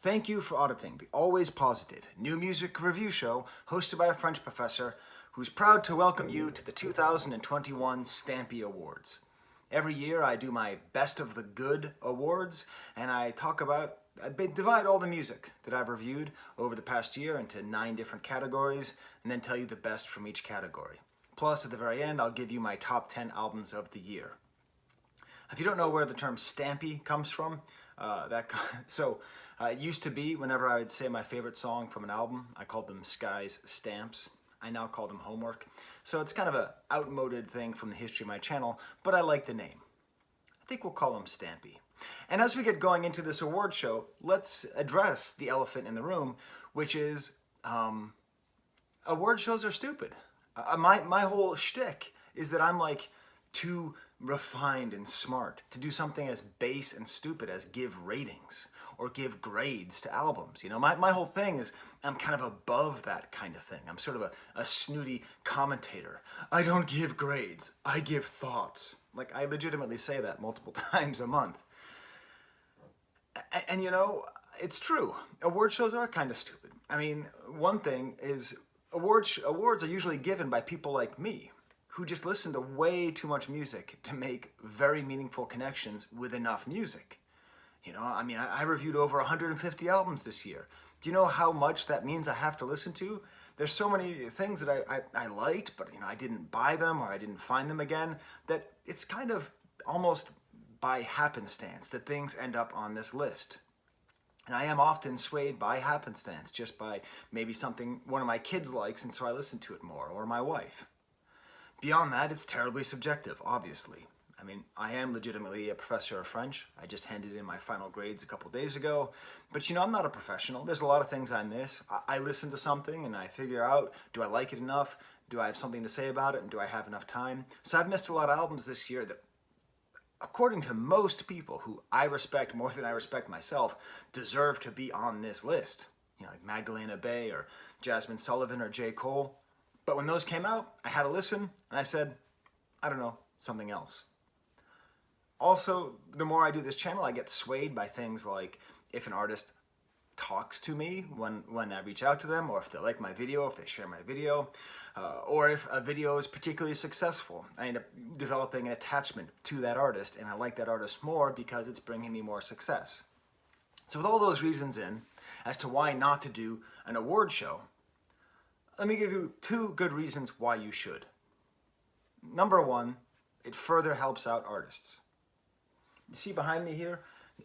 Thank you for auditing the always positive new music review show hosted by a French professor who's proud to welcome you to the 2021 Stampy Awards. Every year I do my Best of the Good awards, and I divide all the music that I've reviewed over the past year into 9 different categories, and then tell you the best from each category. Plus, at the very end, I'll give you my top 10 albums of the year. If you don't know where the term Stampy comes from, it used to be whenever I would say my favorite song from an album, I called them Sky's Stamps. I now call them homework. So it's kind of an outmoded thing from the history of my channel, but I like the name. I think we'll call them Stampy. And as we get going into this award show, let's address the elephant in the room, which is award shows are stupid. My whole shtick is that I'm like too refined and smart to do something as base and stupid as give ratings or give grades to albums. You know, my whole thing is I'm kind of above that kind of thing. I'm sort of a snooty commentator. I don't give grades, I give thoughts. Like, I legitimately say that multiple times a month. And you know, it's true. Award shows are kind of stupid. I mean, one thing is awards are usually given by people like me, who just listen to way too much music to make very meaningful connections with enough music. You know, I mean, I reviewed over 150 albums this year. Do you know how much that means I have to listen to? There's so many things that I liked, but you know, I didn't buy them or I didn't find them again, that it's kind of almost by happenstance that things end up on this list. And I am often swayed by happenstance, just by maybe something one of my kids likes, and so I listen to it more, or my wife. Beyond that, it's terribly subjective, obviously. I mean, I am legitimately a professor of French. I just handed in my final grades a couple days ago. But you know, I'm not a professional. There's a lot of things I miss. I listen to something and I figure out, do I like it enough? Do I have something to say about it? And do I have enough time? So I've missed a lot of albums this year that, according to most people who I respect more than I respect myself, deserve to be on this list. You know, like Magdalena Bay or Jasmine Sullivan or J. Cole. But when those came out, I had to listen, and I said, I don't know, something else. Also, the more I do this channel, I get swayed by things like if an artist talks to me when I reach out to them, or if they like my video, if they share my video, or if a video is particularly successful. I end up developing an attachment to that artist, and I like that artist more because it's bringing me more success. So with all those reasons in, as to why not to do an award show, let me give you 2 good reasons why you should. Number 1, it further helps out artists. You see behind me here,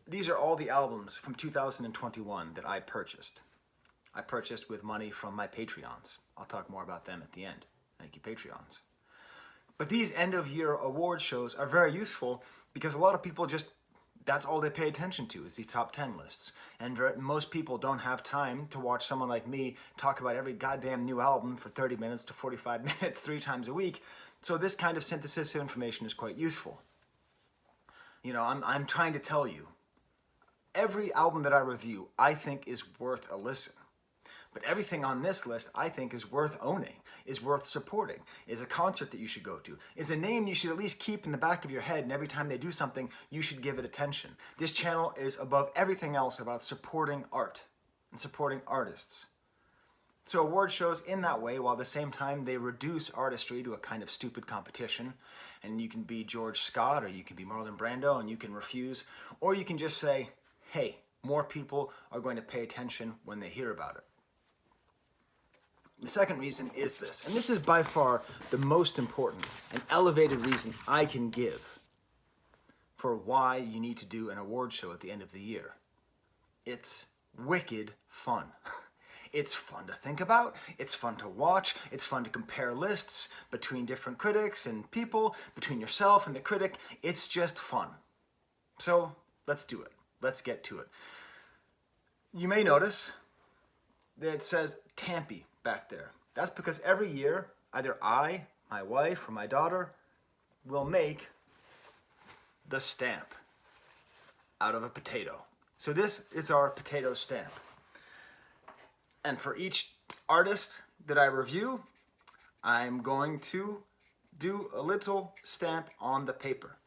these are all the albums from 2021 that I purchased. I purchased with money from my Patreons. I'll talk more about them at the end. Thank you, Patreons. But these end-of-year award shows are very useful because a lot of people that's all they pay attention to is these top 10 lists. And most people don't have time to watch someone like me talk about every goddamn new album for 30 minutes to 45 minutes 3 times a week. So this kind of synthesis of information is quite useful. You know, I'm trying to tell you, every album that I review, I think is worth a listen. But everything on this list, I think, is worth owning, is worth supporting, is a concert that you should go to, is a name you should at least keep in the back of your head, and every time they do something, you should give it attention. This channel is, above everything else, about supporting art and supporting artists. So award shows in that way, while at the same time they reduce artistry to a kind of stupid competition, and you can be George Scott, or you can be Marlon Brando, and you can refuse, or you can just say, hey, more people are going to pay attention when they hear about it. The second reason is this, and this is by far the most important and elevated reason I can give for why you need to do an award show at the end of the year. It's wicked fun. It's fun to think about, it's fun to watch, it's fun to compare lists between different critics and people, between yourself and the critic. It's just fun. So let's do it. Let's get to it. You may notice that it says Stampy back there. That's because every year, either I, my wife, or my daughter will make the stamp out of a potato. So this is our potato stamp. And for each artist that I review, I'm going to do a little stamp on the paper.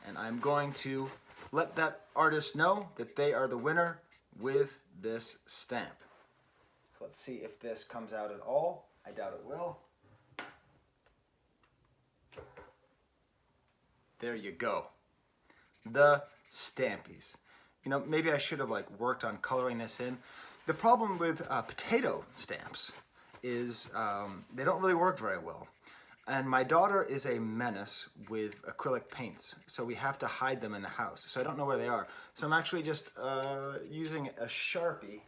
And I'm going to let that artist know that they are the winner with this stamp. So let's see if this comes out at all. I doubt it will. There you go. The Stampys. You know, maybe I should have worked on coloring this in. The problem with potato stamps is they don't really work very well. And my daughter is a menace with acrylic paints, so we have to hide them in the house. So I don't know where they are. So I'm actually just using a Sharpie.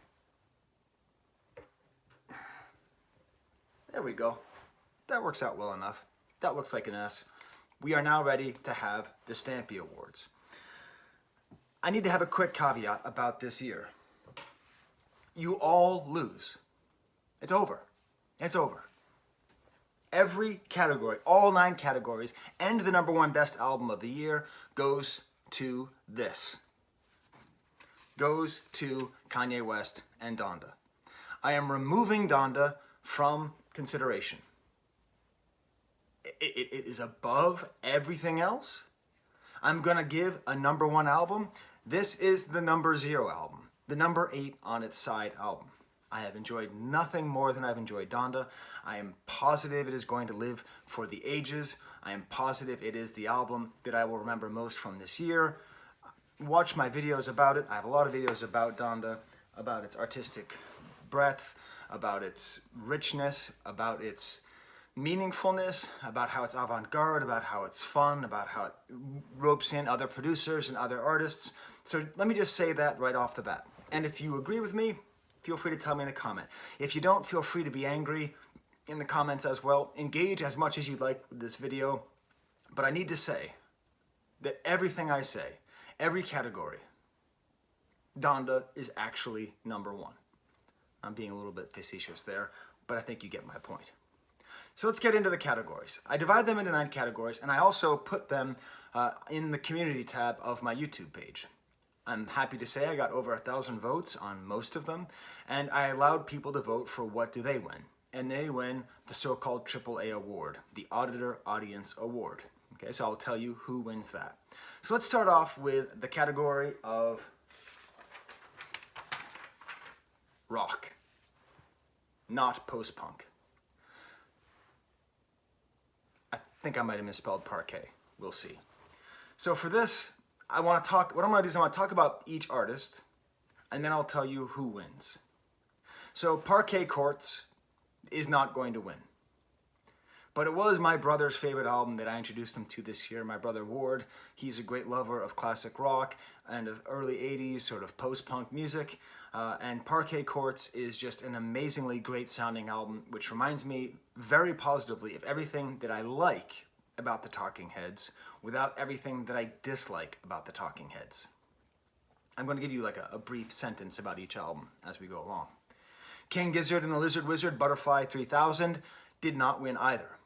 There we go. That works out well enough. That looks like an S. We are now ready to have the Stampy Awards. I need to have a quick caveat about this year. You all lose. It's over. It's over. Every category, all 9 categories, and the #1 best album of the year goes to this. Goes to Kanye West and Donda. I am removing Donda from consideration. It is above everything else. I'm gonna give a #1 album. This is the #0 album, the #8 on its side album. I have enjoyed nothing more than I've enjoyed Donda. I am positive it is going to live for the ages. I am positive it is the album that I will remember most from this year. Watch my videos about it. I have a lot of videos about Donda, about its artistic breadth, about its richness, about its meaningfulness, about how it's avant-garde, about how it's fun, about how it ropes in other producers and other artists. So let me just say that right off the bat. And if you agree with me, feel free to tell me in the comment. If you don't, feel free to be angry in the comments as well. Engage as much as you'd like with this video. But I need to say that everything I say, every category, Donda is actually #1. I'm being a little bit facetious there, but I think you get my point. So let's get into the categories. I divide them into 9 categories, and I also put them in the community tab of my YouTube page. I'm happy to say I got over 1,000 votes on most of them, and I allowed people to vote for what do they win. And they win the so-called AAA award, the Auditor Audience Award. Okay, so I'll tell you who wins that. So let's start off with the category of rock, not post-punk. I think I might have misspelled parquet. We'll see. So for this, what I'm going to do is I'm going to talk about each artist, and then I'll tell you who wins. So Parquet Courts is not going to win. But it was my brother's favorite album that I introduced him to this year, my brother Ward. He's a great lover of classic rock and of early 80s sort of post-punk music. And Parquet Courts is just an amazingly great sounding album, which reminds me very positively of everything that I like about the Talking Heads without everything that I dislike about the Talking Heads. I'm going to give you a brief sentence about each album as we go along. King Gizzard and the Lizard Wizard Butterfly 3000 did not win either.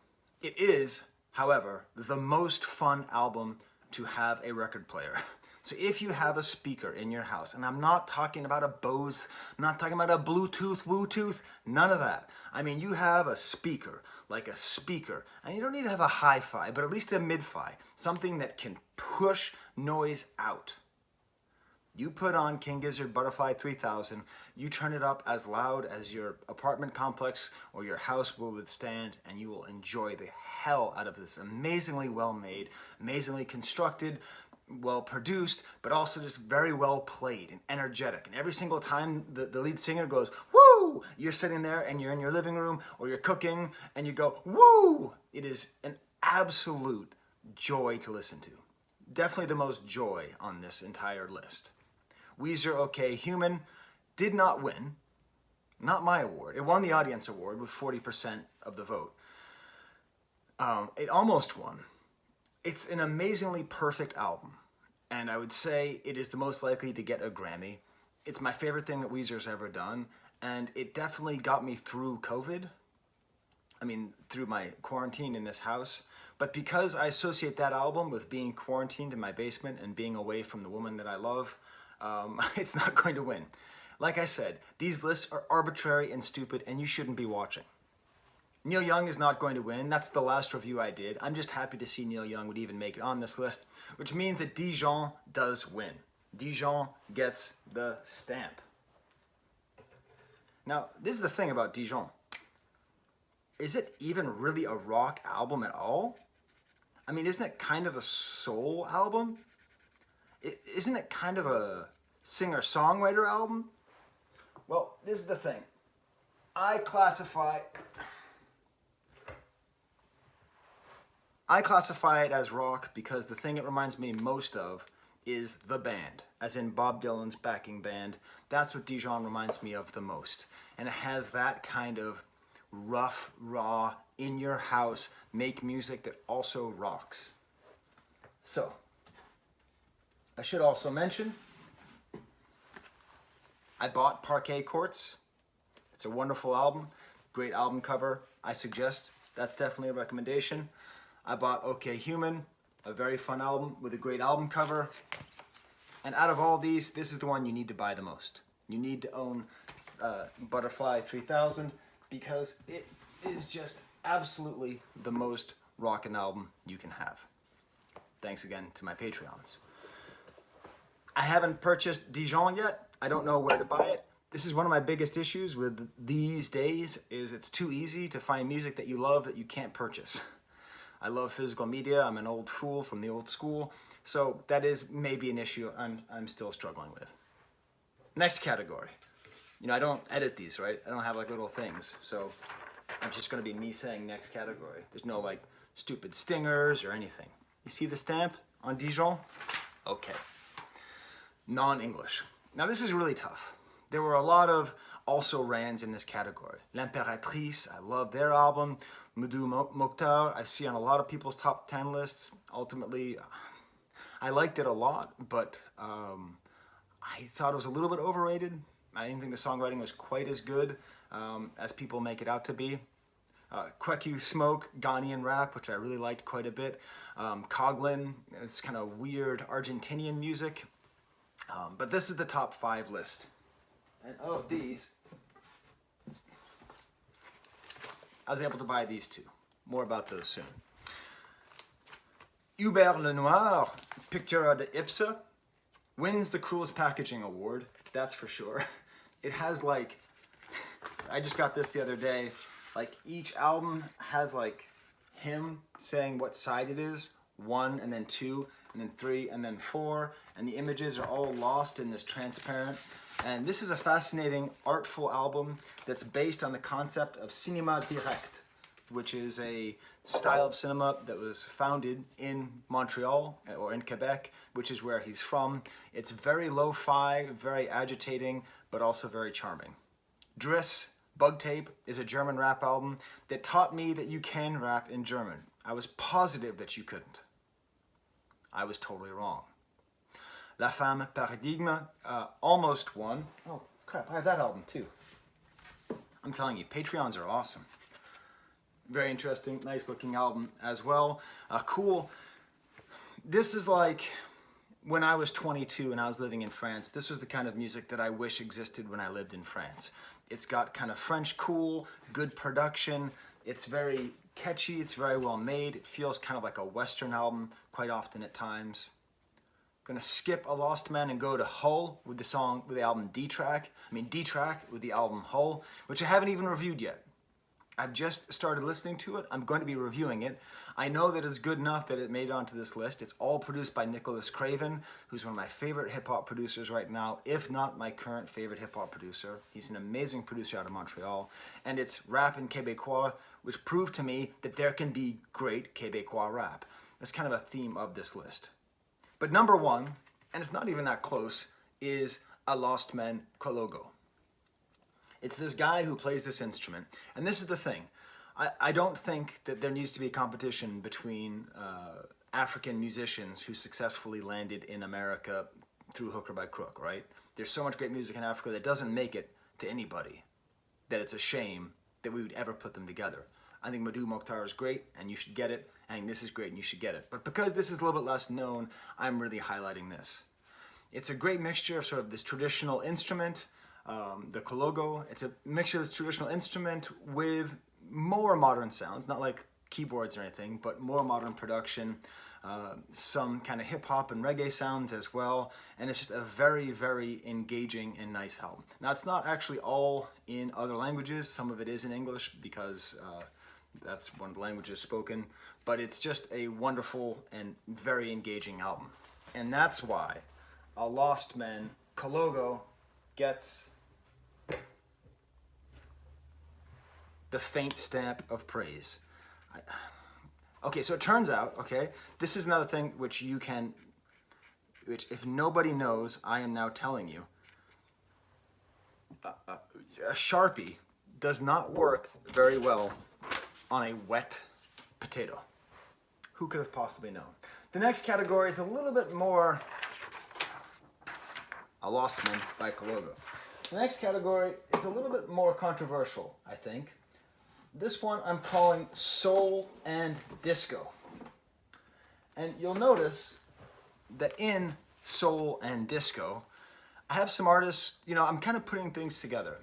It is, however, the most fun album to have a record player. So if you have a speaker in your house, and I'm not talking about a Bose, I'm not talking about a Bluetooth, Wootooth, none of that. I mean, you have a speaker, and you don't need to have a hi-fi, but at least a mid-fi, something that can push noise out. You put on King Gizzard Butterfly 3000, you turn it up as loud as your apartment complex or your house will withstand, and you will enjoy the hell out of this amazingly well-made, amazingly constructed, well-produced, but also just very well played and energetic. And every single time the lead singer goes, woo, you're sitting there and you're in your living room or you're cooking and you go, woo! It is an absolute joy to listen to. Definitely the most joy on this entire list. Weezer OK Human did not win. Not my award. It won the audience award with 40% of the vote. It almost won. It's an amazingly perfect album, and I would say it is the most likely to get a Grammy. It's my favorite thing that Weezer's ever done, and it definitely got me through COVID. I mean, through my quarantine in this house. But because I associate that album with being quarantined in my basement and being away from the woman that I love, it's not going to win. Like I said, these lists are arbitrary and stupid, and you shouldn't be watching. Neil Young is not going to win. That's the last review I did. I'm just happy to see Neil Young would even make it on this list, which means that Dijon does win. Dijon gets the stamp. Now, this is the thing about Dijon. Is it even really a rock album at all? I mean, isn't it kind of a soul album? Isn't it kind of a singer-songwriter album? Well, this is the thing. I classify it as rock because the thing it reminds me most of is the band, as in Bob Dylan's backing band. That's what Dijon reminds me of the most. And it has that kind of rough, raw, in your house, make music that also rocks. So, I should also mention, I bought Parquet Courts. It's a wonderful album, great album cover. I suggest, that's definitely a recommendation. I bought OK Human, a very fun album with a great album cover. And out of all these, this is the one you need to buy the most. You need to own Butterfly 3000 because it is just absolutely the most rockin' album you can have. Thanks again to my Patreons. I haven't purchased Dijon yet. I don't know where to buy it. This is one of my biggest issues with these days is it's too easy to find music that you love that you can't purchase. I love physical media. I'm an old fool from the old school. So that is maybe an issue I'm still struggling with. Next category. You know, I don't edit these, right? I don't have like little things. So I'm just going to be me saying next category. There's no like stupid stingers or anything. You see the stamp on Dijon? Okay. Non-English. Now this is really tough. There were a lot of also Rands in this category. L'Impératrice, I love their album. Moudou Mokhtar, I see on a lot of people's top 10 lists. Ultimately, I liked it a lot, but I thought it was a little bit overrated. I didn't think the songwriting was quite as good as people make it out to be. Kwekyu Smoke, Ghanaian rap, which I really liked quite a bit. Coglin, it's kind of weird Argentinian music. But this is the top 5 list. And of these, I was able to buy these two. More about those soon. Hubert Lenoir, Pictura de Ipsa, wins the Cruelest Packaging Award, that's for sure. It has like, I just got this the other day, like each album has like him saying what side it is, 1 and then 2 and then 3 and then 4, and the images are all lost in this transparent. And this is a fascinating, artful album that's based on the concept of cinéma direct, which is a style of cinema that was founded in Montreal or in Quebec, which is where he's from. It's very lo-fi, very agitating, but also very charming. Driss, Bug Tape, is a German rap album that taught me that you can rap in German. I was positive that you couldn't. I was totally wrong. La Femme Paradigme almost won. Oh crap, I have that album too. I'm telling you, Patreons are awesome. Very interesting, nice looking album as well. Cool. This is like when I was 22 and I was living in France. This was the kind of music that I wish existed when I lived in France. It's got kind of French cool, good production. It's very catchy, it's very well made. It feels kind of like a Western album quite often at times. Gonna skip A Lost Man and go to Hull with the album D-Track. D-Track with the album Hull, which I haven't even reviewed yet. I've just started listening to it. I'm going to be reviewing it. I know that it's good enough that it made it onto this list. It's all produced by Nicholas Craven, who's one of my favorite hip-hop producers right now, if not my current favorite hip-hop producer. He's an amazing producer out of Montreal. And it's rap in Québécois, which proved to me that there can be great Québécois rap. That's kind of a theme of this list. But number 1, and it's not even that close, is A Lost Man Kologo. It's this guy who plays this instrument. And this is the thing. I don't think that there needs to be a competition between African musicians who successfully landed in America through hook or by crook, right? There's so much great music in Africa that doesn't make it to anybody that it's a shame that we would ever put them together. I think Moudou Mokhtar is great and you should get it. I think this is great and you should get it. But because this is a little bit less known, I'm really highlighting this. It's a great mixture of sort of this traditional instrument, the kologo. It's a mixture of this traditional instrument with more modern sounds, not like keyboards or anything, but more modern production. some kind of hip hop and reggae sounds as well, and it's just a very, very engaging and nice album. Now, it's not actually all in other languages. Some of it is in English because that's one of the languages spoken, but it's just a wonderful and very engaging album. And that's why A Lost Man, Kalogo, gets the faint stamp of praise. Okay, so it turns out, okay, this is another thing which if nobody knows, I am now telling you. A Sharpie does not work very well on a wet potato. Who could have possibly known? The next category is a little bit more A Lost Man by Kalogo. The next category is a little bit more controversial, I think. This one I'm calling Soul and Disco. And you'll notice that in Soul and Disco, I have some artists, I'm kind of putting things together.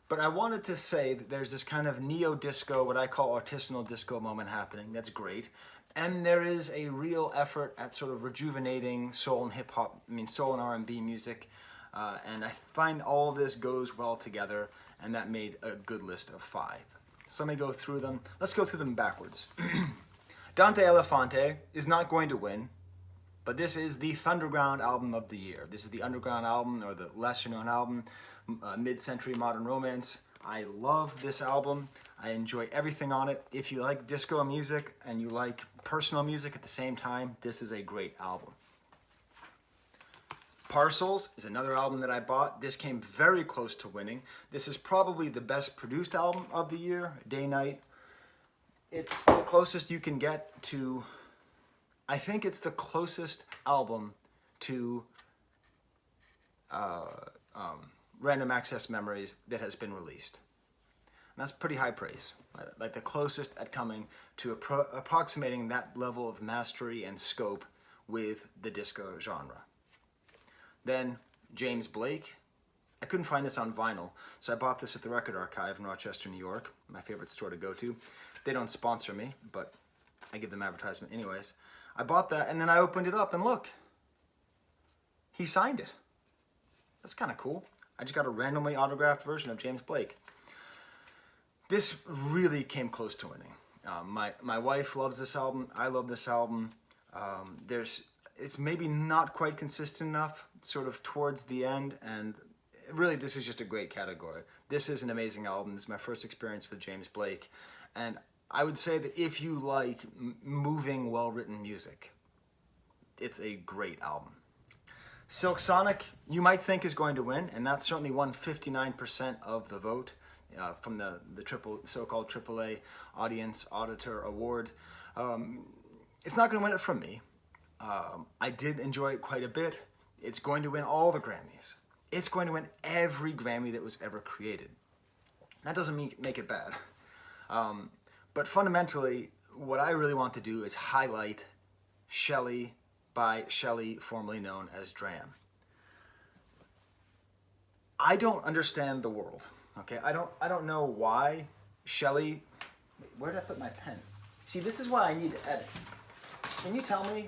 But I wanted to say that there's this kind of neo-disco, what I call artisanal disco moment happening. That's great. And there is a real effort at sort of rejuvenating soul and hip-hop, soul and R&B music. And I find all of this goes well together, and that made a good list of 5. So let me go through them. Let's go through them backwards. Dante Elefante is not going to win, but this is the Thunderground album of the year. This is the underground album, or the lesser known album, mid-century modern romance. I love this album. I enjoy everything on it. If you like disco music and you like personal music at the same time, this is a great album. Parcels is another album that I bought. This came very close to winning. This is probably the best produced album of the year, Day-Night. It's the closest you can get to, I think it's the closest album to Random Access Memories that has been released. And that's pretty high praise. Like the closest at coming to approximating that level of mastery and scope with the disco genre. Then James Blake. I couldn't find this on vinyl, so I bought this at the Record Archive in Rochester, New York, my favorite store to go to. They don't sponsor me, but I give them advertisement anyways. I bought that, and then I opened it up, and look, he signed it. That's kind of cool. I just got a randomly autographed version of James Blake. This really came close to winning. My wife loves this album. I love this album. It's maybe not quite consistent enough, sort of towards the end, and really this is just a great category. This is an amazing album. This is my first experience with James Blake, and I would say that if you like moving, well-written music, it's a great album. Silk Sonic, you might think is going to win, and that certainly won 59% of the vote from the so-called AAA Audience Auditor Award. It's not going to win it from me. I did enjoy it quite a bit. It's going to win all the Grammys. It's going to win every Grammy that was ever created. That doesn't make it bad. But fundamentally, what I really want to do is highlight Shelley by Shelley, formerly known as Dram. I don't understand the world. Okay, I don't know why Shelley. Where did I put my pen? See, this is why I need to edit. Can you tell me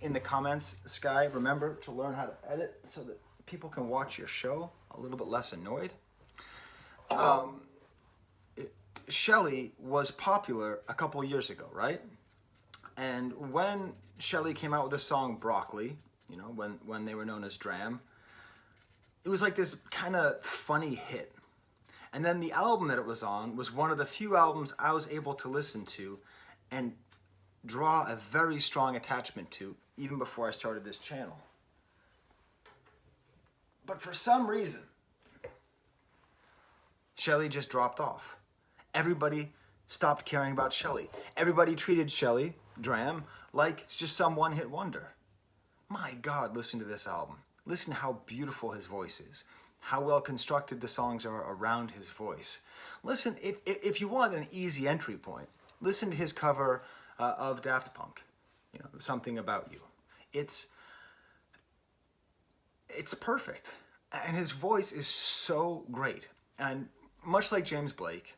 in the comments, Sky, remember to learn how to edit so that people can watch your show a little bit less annoyed? Shelley was popular a couple of years ago, right? And when Shelley came out with the song Broccoli, when they were known as Dram, it was like this kind of funny hit. And then the album that it was on was one of the few albums I was able to listen to and draw a very strong attachment to, even before I started this channel. But for some reason, Shelley just dropped off. Everybody stopped caring about Shelley. Everybody treated Shelley, Dram, like it's just some one-hit wonder. My God, listen to this album. Listen how beautiful his voice is. How well constructed the songs are around his voice. Listen, if you want an easy entry point, listen to his cover of Daft Punk, Something About You. It's perfect, and his voice is so great. And much like James Blake,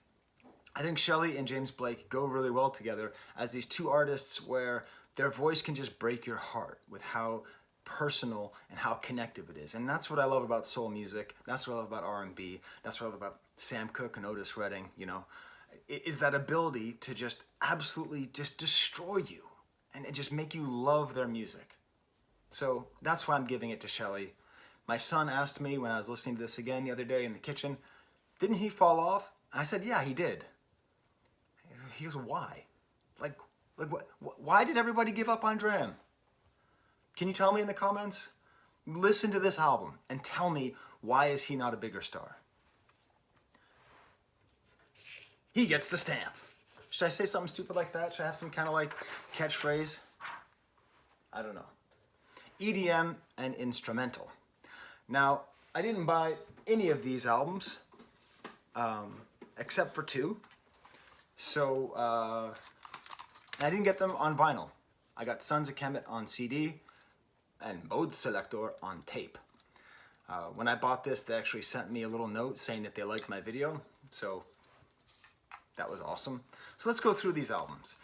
I think Shelley and James Blake go really well together as these two artists where Their voice can just break your heart with how personal and how connective it is. And that's what I love about soul music. That's what I love about R&B. That's what I love about Sam Cooke and Otis Redding, you know, is that ability to just absolutely just destroy you and just make you love their music. So that's why I'm giving it to Shelley. My son asked me when I was listening to this again the other day in the kitchen, didn't he fall off? I said, yeah, he did. He goes, why? Like what? Why did everybody give up on Dram? Can you tell me in the comments? Listen to this album and tell me, why is he not a bigger star? He gets the stamp. Should I say something stupid like that? Should I have some kind of like catchphrase? I don't know. EDM and instrumental. Now, I didn't buy any of these albums, except for two. So, I didn't get them on vinyl. I got Sons of Kemet on CD and Mode Selector on tape. When I bought this, they actually sent me a little note saying that they liked my video, so that was awesome. So let's go through these albums.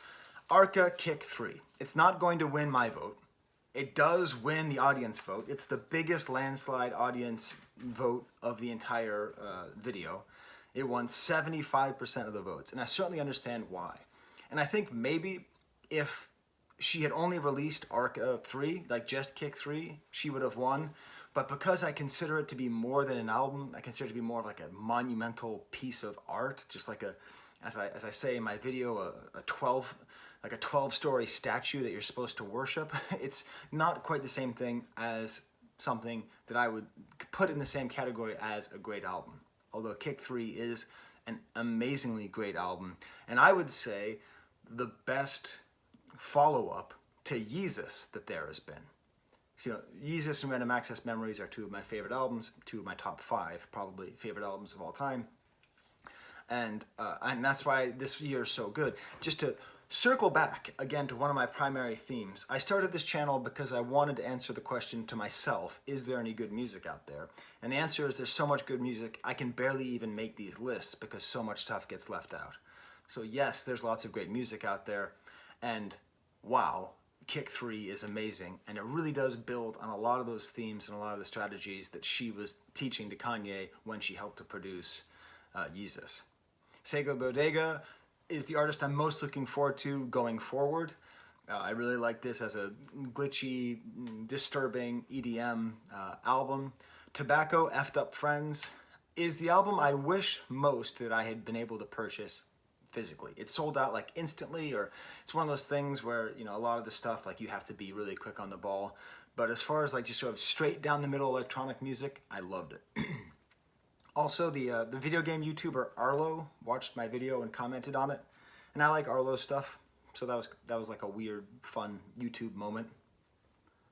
Arca Kick 3. It's not going to win my vote. It does win the audience vote. It's the biggest landslide audience vote of the entire video. It won 75% of the votes, and I certainly understand why. And I think maybe if she had only released Arca 3, like just Kick 3, she would have won. But because I consider it to be more than an album, I consider it to be more of like a monumental piece of art, just like a, as I say in my video, a 12-story statue that you're supposed to worship. It's not quite the same thing as something that I would put in the same category as a great album. Although Kick 3 is an amazingly great album, and I would say the best follow-up to Yeezus that there has been. So, you know, Yeezus and Random Access Memories are two of my favorite albums, two of my top 5 probably favorite albums of all time. And that's why this year is so good. Just to circle back again to one of my primary themes, I started this channel because I wanted to answer the question to myself, is there any good music out there? And the answer is there's so much good music, I can barely even make these lists because so much stuff gets left out. So yes, there's lots of great music out there, and wow, Kick 3 is amazing, and it really does build on a lot of those themes and a lot of the strategies that she was teaching to Kanye when she helped to produce Yeezus. Sega Bodega is the artist I'm most looking forward to going forward. I really like this as a glitchy, disturbing EDM album. Tobacco, Effed Up Friends is the album I wish most that I had been able to purchase physically. It sold out like instantly, or it's one of those things where, you know, a lot of the stuff, like you have to be really quick on the ball. But as far as like just sort of straight down the middle electronic music, I loved it. Also, the video game YouTuber Arlo watched my video and commented on it, and I like Arlo's stuff, so that was like a weird, fun YouTube moment.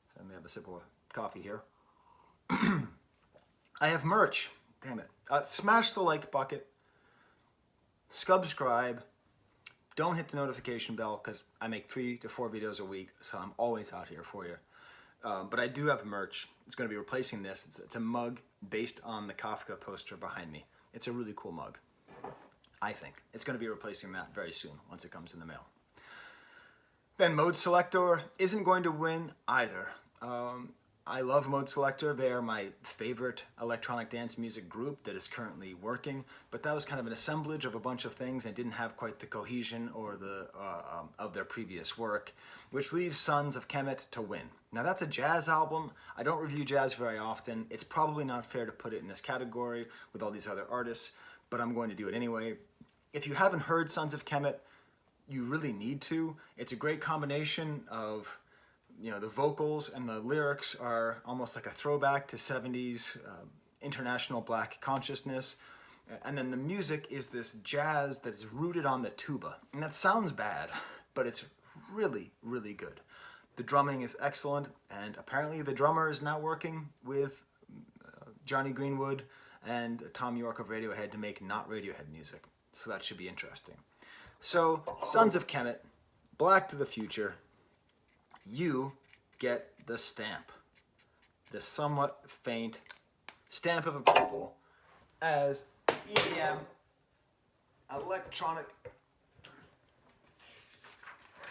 So let me have a sip of coffee here. I have merch. Damn it! Smash the like bucket. Subscribe. Don't hit the notification bell because I make 3 to 4 videos a week, so I'm always out here for you. But I do have merch. It's going to be replacing this. It's a mug based on the Kafka poster behind me. It's a really cool mug, I think. It's going to be replacing that very soon once it comes in the mail. Then Mode Selector isn't going to win either. I love Mode Selector. They are my favorite electronic dance music group that is currently working, but that was kind of an assemblage of a bunch of things and didn't have quite the cohesion or the of their previous work, which leaves Sons of Kemet to win. Now that's a jazz album. I don't review jazz very often. It's probably not fair to put it in this category with all these other artists, but I'm going to do it anyway. If you haven't heard Sons of Kemet, you really need to. It's a great combination of, you know, the vocals and the lyrics are almost like a throwback to 70s international black consciousness. And then the music is this jazz that is rooted on the tuba. And that sounds bad, but it's really, really good. The drumming is excellent, and apparently the drummer is now working with Johnny Greenwood and Tom York of Radiohead to make not Radiohead music. So that should be interesting. So, Sons of Kemet, Black to the Future, you get the stamp, the somewhat faint stamp of approval as EDM electronic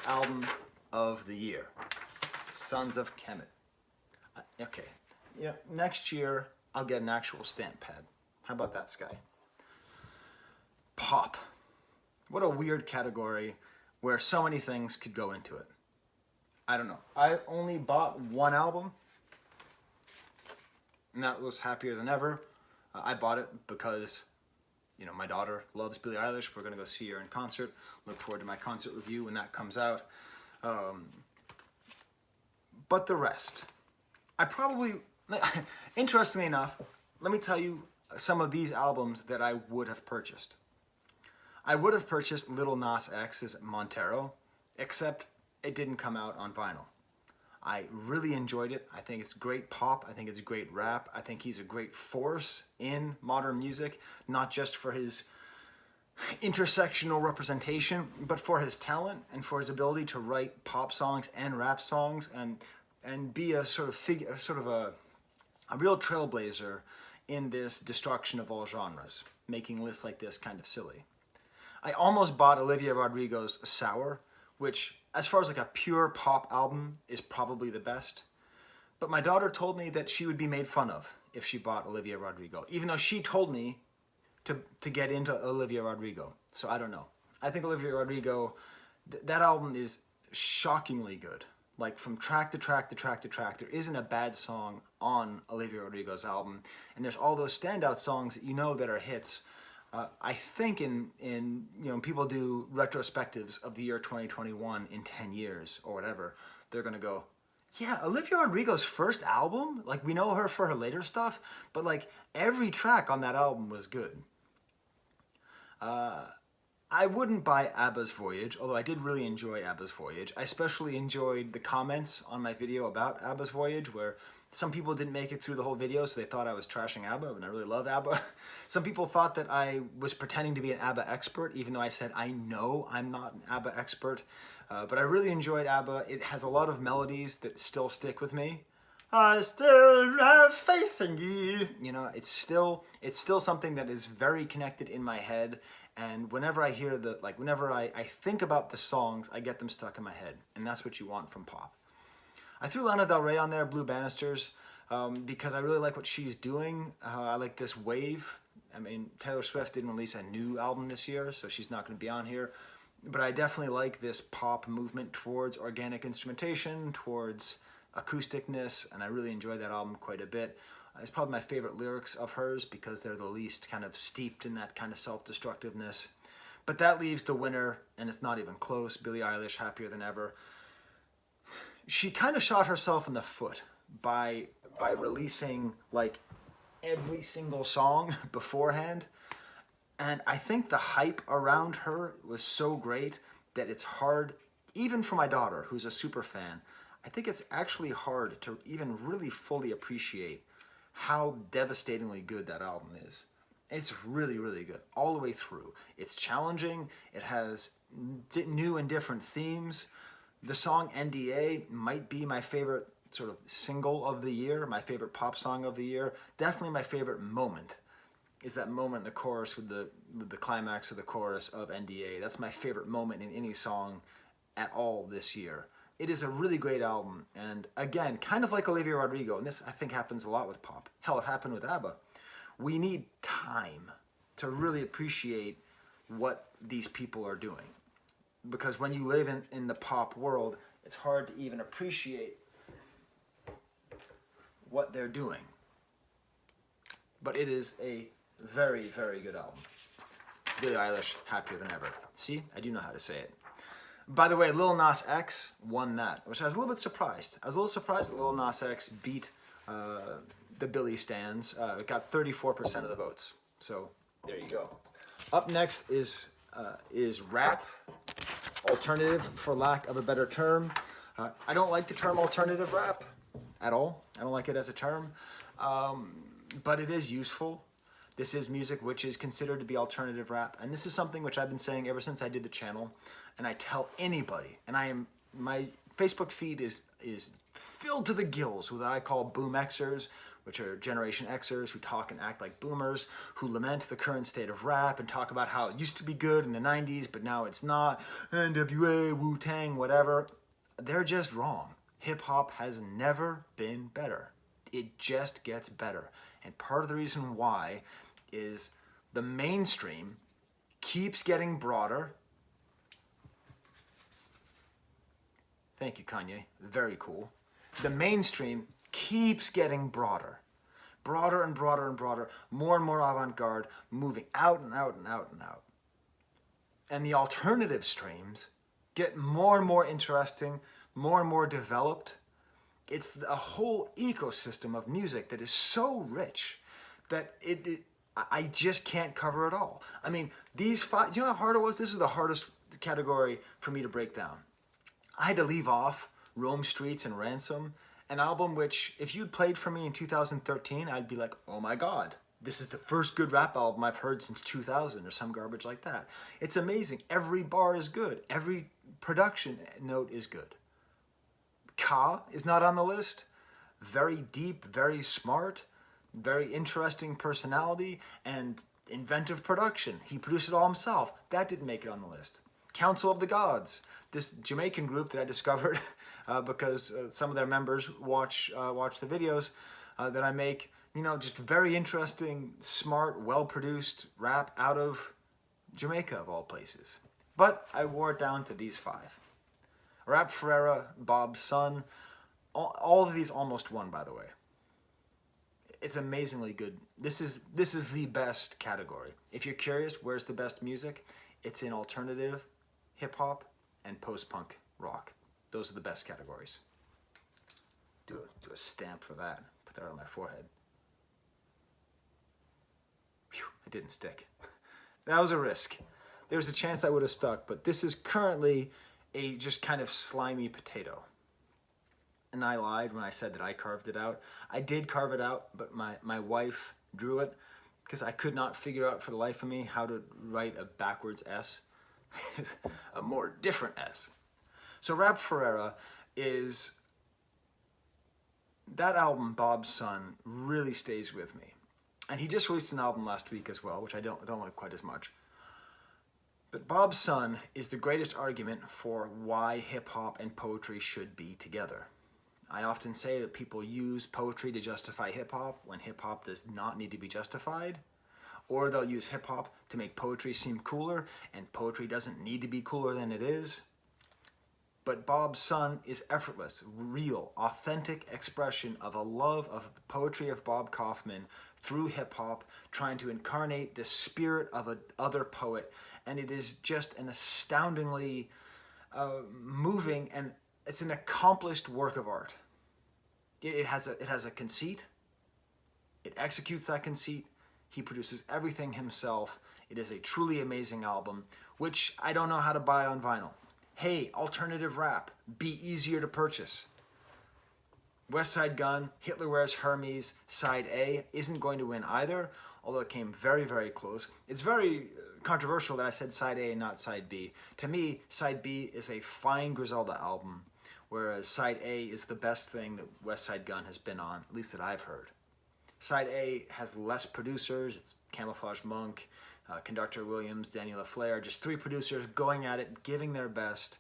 album of the year. Sons of Kemet. Okay, yeah, next year I'll get an actual stamp pad. How about that, Sky? Pop. What a weird category where so many things could go into it. I don't know. I only bought one album, and that was Happier Than Ever. I bought it because, you know, my daughter loves Billie Eilish. We're going to go see her in concert. Look forward to my concert review when that comes out. But the rest, I probably, interestingly enough, let me tell you some of these albums that I would have purchased. I would have purchased Lil Nas X's Montero, except it didn't come out on vinyl. I really enjoyed it. I think it's great pop. I think it's great rap. I think he's a great force in modern music, not just for his intersectional representation, but for his talent and for his ability to write pop songs and rap songs and be a sort of figure, sort of a real trailblazer in this destruction of all genres, making lists like this kind of silly. I almost bought Olivia Rodrigo's Sour, which, as far as like a pure pop album, is probably the best. But my daughter told me that she would be made fun of if she bought Olivia Rodrigo, even though she told me to get into Olivia Rodrigo. So I don't know. I think Olivia Rodrigo, that album is shockingly good. Like from track to track to track to track, there isn't a bad song on Olivia Rodrigo's album. And there's all those standout songs that you know that are hits. I think in you know, people do retrospectives of the year 2021 in 10 years or whatever, they're gonna go, yeah, Olivia Rodrigo's first album, like we know her for her later stuff, but like every track on that album was good. I wouldn't buy ABBA's Voyage, although I did really enjoy ABBA's Voyage. I especially enjoyed the comments on my video about ABBA's Voyage, where some people didn't make it through the whole video, so they thought I was trashing ABBA, and I really love ABBA. Some people thought that I was pretending to be an ABBA expert, even though I said I know I'm not an ABBA expert. But I really enjoyed ABBA. It has a lot of melodies that still stick with me. I still have faith in you. You know, it's still something that is very connected in my head. And whenever I hear whenever I think about the songs, I get them stuck in my head. And that's what you want from pop. I threw Lana Del Rey on there, Blue Banisters, because I really like what she's doing. I like this wave. I mean, Taylor Swift didn't release a new album this year, so she's not going to be on here. But I definitely like this pop movement towards organic instrumentation, towards acousticness, and I really enjoyed that album quite a bit. It's probably my favorite lyrics of hers because they're the least kind of steeped in that kind of self-destructiveness. But that leaves the winner, and it's not even close, Billie Eilish, Happier Than Ever. She kind of shot herself in the foot by releasing like every single song beforehand. And I think the hype around her was so great that it's hard, even for my daughter, who's a super fan, I think it's actually hard to even really fully appreciate how devastatingly good that album is. It's really, really good all the way through. It's challenging. It has new and different themes. The song NDA might be my favorite sort of single of the year, my favorite pop song of the year. Definitely my favorite moment is that moment in the chorus with the climax of the chorus of NDA. That's my favorite moment in any song at all this year. It is a really great album, and again, kind of like Olivia Rodrigo, and this I think happens a lot with pop. Hell, it happened with ABBA. We need time to really appreciate what these people are doing. Because when you live in the pop world, it's hard to even appreciate what they're doing. But it is a very, very good album. Billie Eilish, Happier Than Ever. See, I do know how to say it. By the way, Lil Nas X won that, which I was a little bit surprised. I was a little surprised that Lil Nas X beat the Billie Stans. It got 34% of the votes. So there you go. Up next is rap, alternative for lack of a better term. I don't like the term alternative rap at all. I don't like it as a term, but it is useful. This is music which is considered to be alternative rap, and this is something which I've been saying ever since I did the channel, and I tell anybody, and my Facebook feed is filled to the gills with what I call boom Xers, which are Generation Xers who talk and act like boomers, who lament the current state of rap and talk about how it used to be good in the 90s, but now it's not, NWA, Wu-Tang, whatever. they're just wrong. Hip hop has never been better. It just gets better. And part of the reason why is the mainstream keeps getting broader. Thank you, Kanye. Very cool. The mainstream keeps getting broader. Broader and broader and broader. More and more avant-garde, moving out and out and out and out. And the alternative streams get more and more interesting, more and more developed. It's a whole ecosystem of music that is so rich that I just can't cover it all. I mean, these five, do you know how hard it was? This is the hardest category for me to break down. I had to leave off Rome Streets and Ransom, an album which, if you'd played for me in 2013, I'd be like, oh my God, this is the first good rap album I've heard since 2000 or some garbage like that. It's amazing. Every bar is good. Every production note is good. Ka is not on the list. Very deep, very smart, very interesting personality, and inventive production. He produced it all himself. That didn't make it on the list. Council of the Gods, this Jamaican group that I discovered because some of their members watch the videos that I make. You know, just very interesting, smart, well-produced rap out of Jamaica, of all places. But I wore it down to these five. Rap Ferreira, Bob's Son, all of these almost won, by the way. It's amazingly good. This is the best category. If you're curious, where's the best music? It's in alternative, hip-hop, and post-punk rock. Those are the best categories. Do a stamp for that. Put that on my forehead. Whew, it didn't stick. That was a risk. There was a chance that would have stuck, but this is currently a just kind of slimy potato. And I lied when I said that I carved it out. I did carve it out, but my wife drew it because I could not figure out for the life of me how to write a backwards S. A more different S. So Rap Ferreira is... That album, Bob's Son, really stays with me. And he just released an album last week as well, which I don't like quite as much. But Bob's Son is the greatest argument for why hip-hop and poetry should be together. I often say that people use poetry to justify hip-hop when hip-hop does not need to be justified. Or they'll use hip-hop to make poetry seem cooler, and poetry doesn't need to be cooler than it is. But Bob's Son is effortless, real, authentic expression of a love of the poetry of Bob Kaufman through hip-hop, trying to incarnate the spirit of another poet. And it is just an astoundingly moving, and it's an accomplished work of art. It has a conceit. It executes that conceit. He produces everything himself. It is a truly amazing album, which I don't know how to buy on vinyl. Hey, alternative rap, be easier to purchase. West Side Gun, Hitler Wears Hermes, Side A isn't going to win either, although it came very, very close. It's very controversial that I said Side A and not Side B. To me, Side B is a fine Griselda album, whereas Side A is the best thing that West Side Gun has been on, at least that I've heard. Side A has less producers. It's Camouflage Monk, Conductor Williams, Daniel LaFleur, just three producers going at it, giving their best.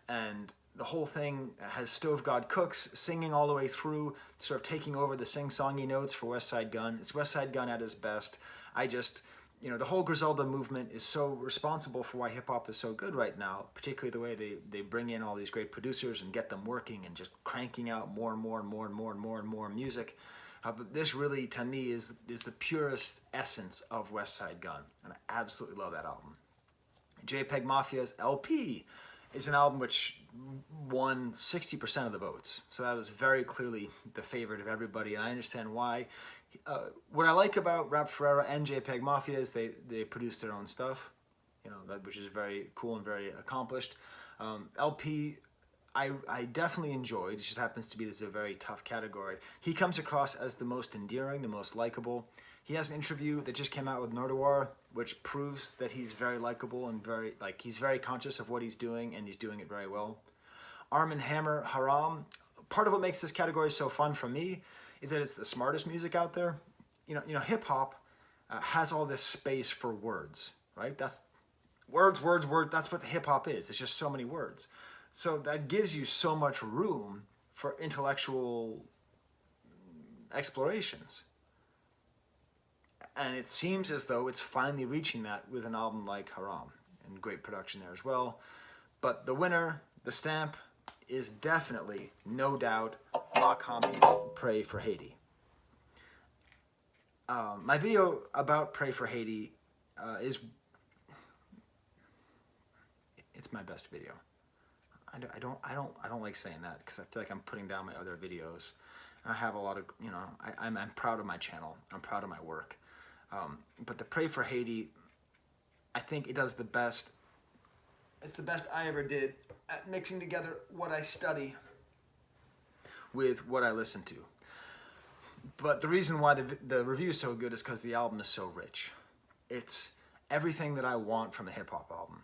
And the whole thing has Stove God Cooks singing all the way through, sort of taking over the sing-songy notes for West Side Gun. It's West Side Gun at his best. The whole Griselda movement is so responsible for why hip-hop is so good right now, particularly the way they bring in all these great producers and get them working and just cranking out more and more and more and more and more and more music. But this really, to me, is the purest essence of West Side Gun, and I absolutely love that album. JPEG Mafia's LP is an album which won 60% of the votes, so that was very clearly the favorite of everybody, and I understand why. What I like about Rap Ferreira and JPEG Mafia is they produce their own stuff, which is very cool and very accomplished. LP, I definitely enjoyed. It just happens to be this is a very tough category. He comes across as the most endearing, the most likable. He has an interview that just came out with Nardwuar, which proves that he's very likable and he's very conscious of what he's doing, and he's doing it very well. Arm & Hammer, Haram. Part of what makes this category so fun for me is that it's the smartest music out there. Hip hop has all this space for words, right? That's words. That's what hip hop is. It's just so many words. So that gives you so much room for intellectual explorations. And it seems as though it's finally reaching that with an album like Haram, and great production there as well. But the winner, the stamp, is definitely, no doubt, Makhami's Pray for Haiti. My video about Pray for Haiti it's my best video. I don't like saying that because I feel like I'm putting down my other videos. I have a lot of, you know, I'm proud of my channel. I'm proud of my work. But the Pray for Haiti, I think it does the best. It's the best I ever did at mixing together what I study with what I listen to. But the reason why the review is so good is because the album is so rich. It's everything that I want from a hip-hop album.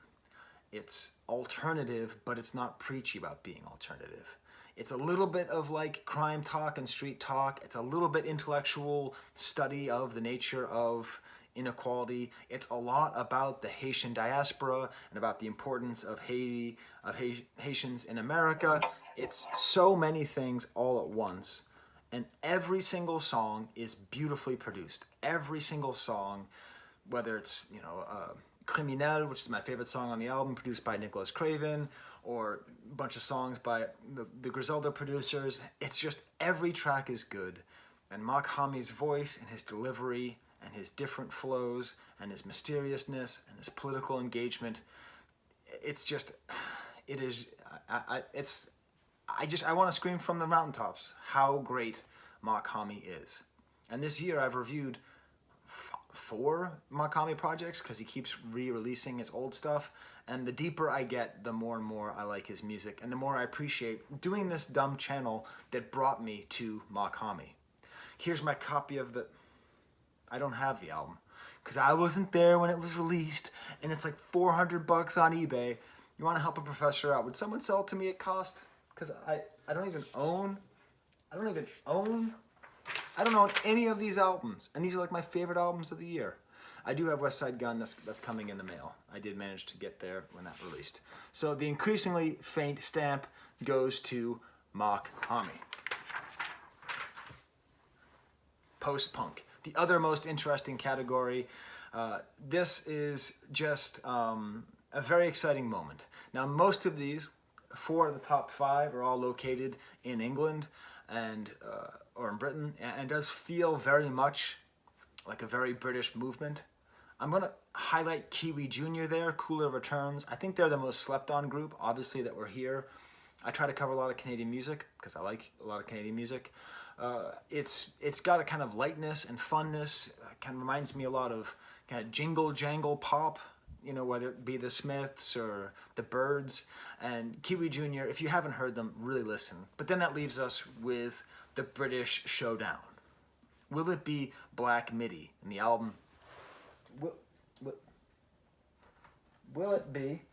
It's alternative, but it's not preachy about being alternative. It's a little bit of like crime talk and street talk. It's a little bit intellectual study of the nature of inequality. It's a lot about the Haitian diaspora and about the importance of Haiti, of Haitians in America. It's so many things all at once. And every single song is beautifully produced. Every single song, whether it's, you know, Criminel, which is my favorite song on the album, produced by Nicholas Craven, or a bunch of songs by the Griselda producers. It's just every track is good. And Makhami's voice and his delivery and his different flows and his mysteriousness and his political engagement, it's just, it is, I want to scream from the mountaintops how great Makhami is. And this year I've reviewed 4 Makhami projects because he keeps re-releasing his old stuff, and the deeper I get, the more and more I like his music, and the more I appreciate doing this dumb channel that brought me to Makhami. Here's my copy of the... I don't have the album because I wasn't there when it was released, and it's like $400 on eBay. You want to help a professor out? Would someone sell it to me at cost? Because I don't own any of these albums, and these are like my favorite albums of the year. I do have West Side Gun that's coming in the mail. I did manage to get there when that released. So the increasingly faint stamp goes to Makhami. Post-punk, the other most interesting category. This is just a very exciting moment. Now, most of these, 4 of the top 5, are all located in England and or in Britain, and does feel very much like a very British movement. I'm going to highlight Kiwi Jr. there, Cooler Returns. I think they're the most slept on group, obviously, that we're here. I try to cover a lot of Canadian music because I like a lot of Canadian music. It's got a kind of lightness and funness. Kind of reminds me a lot of kind of jingle jangle pop, you know, whether it be the Smiths or the Byrds. And Kiwi Jr., if you haven't heard them, really listen. But then that leaves us with the British showdown. Will it be Black Midi in the album? Will it be?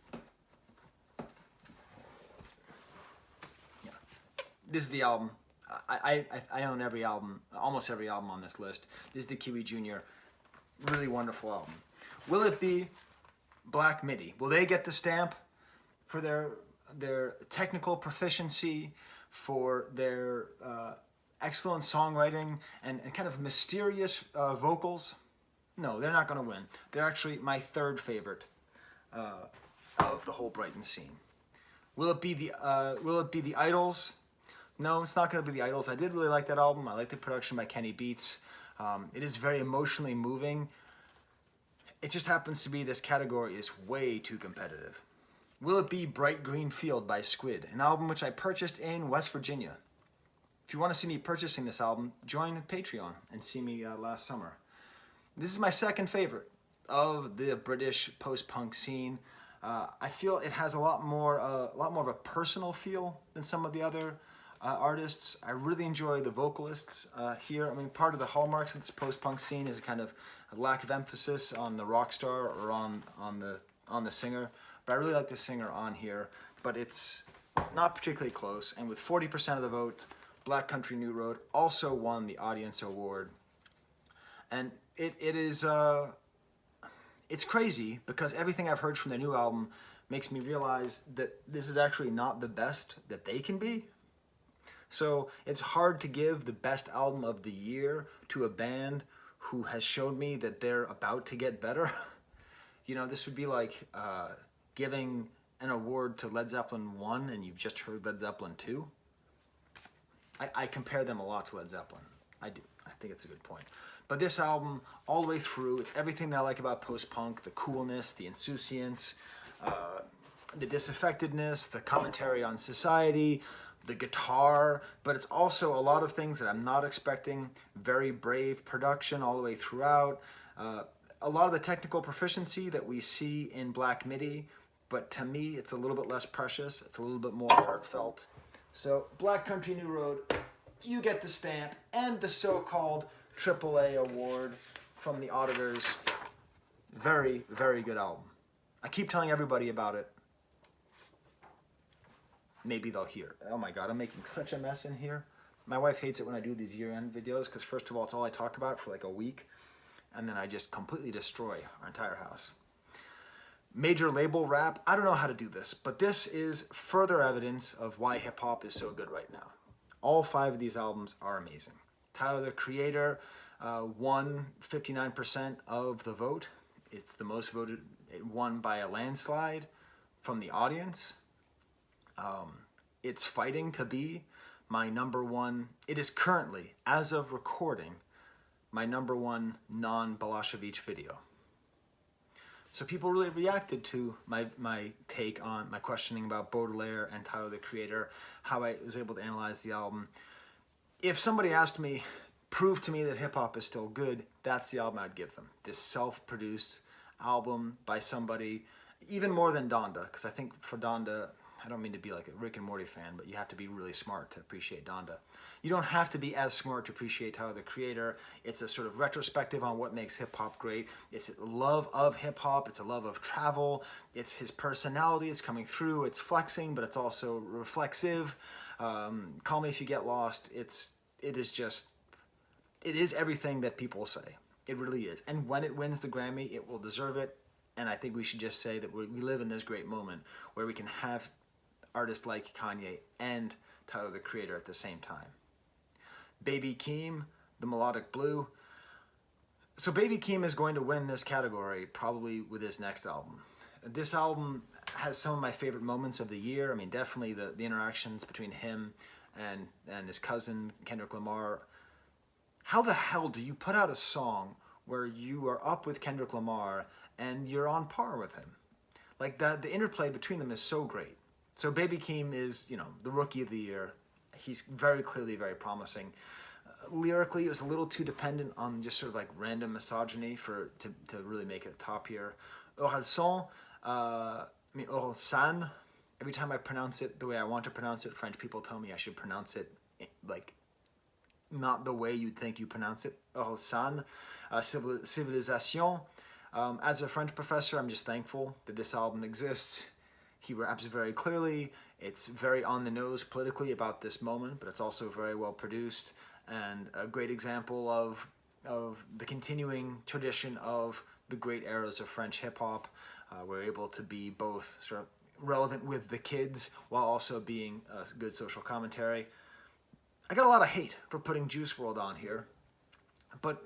Yeah. This is the album. I own every album, almost every album on this list. This is the Kiwi Jr. Really wonderful album. Will it be Black Midi? Will they get the stamp for their technical proficiency, for their excellent songwriting and kind of mysterious vocals? No, they're not going to win. They're actually my 3rd favorite of the whole Brighton scene. Will it be the Idols? No, it's not going to be the Idols. I did really like that album. I like the production by Kenny Beats. It is very emotionally moving. It just happens to be this category is way too competitive. Will it be Bright Green Field by Squid, an album which I purchased in West Virginia? If you want to see me purchasing this album, join Patreon and see me last summer. This is my 2nd favorite of the British post-punk scene. I feel it has a lot more of a personal feel than some of the other artists. I really enjoy the vocalists here. I mean, part of the hallmarks of this post-punk scene is a kind of a lack of emphasis on the rock star or on the singer. But I really like the singer on here. But it's not particularly close. And with 40% of the vote, Black Country New Road also won the Audience Award. And it is it's crazy because everything I've heard from their new album makes me realize that this is actually not the best that they can be. So it's hard to give the best album of the year to a band who has shown me that they're about to get better. You know, this would be like giving an award to Led Zeppelin 1 and you've just heard Led Zeppelin 2. I compare them a lot to Led Zeppelin. I do. I think it's a good point. But this album, all the way through, it's everything that I like about post-punk, the coolness, the insouciance, the disaffectedness, the commentary on society, the guitar, but it's also a lot of things that I'm not expecting. Very brave production all the way throughout. A lot of the technical proficiency that we see in Black Midi, but to me, it's a little bit less precious. It's a little bit more heartfelt. So, Black Country New Road, you get the stamp and the so-called AAA award from the auditors. Very, very good album. I keep telling everybody about it. Maybe they'll hear. Oh my God, I'm making such a mess in here. My wife hates it when I do these year-end videos because first of all, it's all I talk about for like a week. And then I just completely destroy our entire house. Major label rap, I don't know how to do this, but this is further evidence of why hip-hop is so good right now. All 5 of these albums are amazing. Tyler, the Creator, won 59% of the vote. It's the most voted. It won by a landslide from the audience. It's fighting to be my #1. It is currently, as of recording, my #1 non-Balashevich video. So people really reacted to my take on my questioning about Baudelaire and Tyler, the Creator, how I was able to analyze the album. If somebody asked me, prove to me that hip-hop is still good, that's the album I'd give them. This self-produced album by somebody, even more than Donda, because I think for Donda, I don't mean to be like a Rick and Morty fan, but you have to be really smart to appreciate Donda. You don't have to be as smart to appreciate Tyler, the Creator. It's a sort of retrospective on what makes hip-hop great. It's a love of hip-hop. It's a love of travel. It's his personality. It's coming through. It's flexing, but it's also reflexive. Call Me If You Get Lost. It is everything that people say. It really is. And when it wins the Grammy, it will deserve it. And I think we should just say that we live in this great moment where we can have artists like Kanye and Tyler, the Creator at the same time. Baby Keem, The Melodic Blue. So Baby Keem is going to win this category probably with his next album. This album has some of my favorite moments of the year. I mean, definitely the interactions between him and his cousin, Kendrick Lamar. How the hell do you put out a song where you are up with Kendrick Lamar and you're on par with him? Like the interplay between them is so great. So Baby Keem is, the rookie of the year. He's very clearly very promising. Lyrically, it was a little too dependent on just sort of like random misogyny to really make it a top here. Oralson, Oralsan. Every time I pronounce it the way I want to pronounce it, French people tell me I should pronounce it like not the way you'd think you pronounce it. Oralsan, Civilisation. As a French professor, I'm just thankful that this album exists. He raps very clearly. It's very on the nose politically about this moment, but it's also very well produced and a great example of the continuing tradition of the great eras of French hip-hop. We're able to be both sort of relevant with the kids while also being a good social commentary. I got a lot of hate for putting Juice WRLD on here, but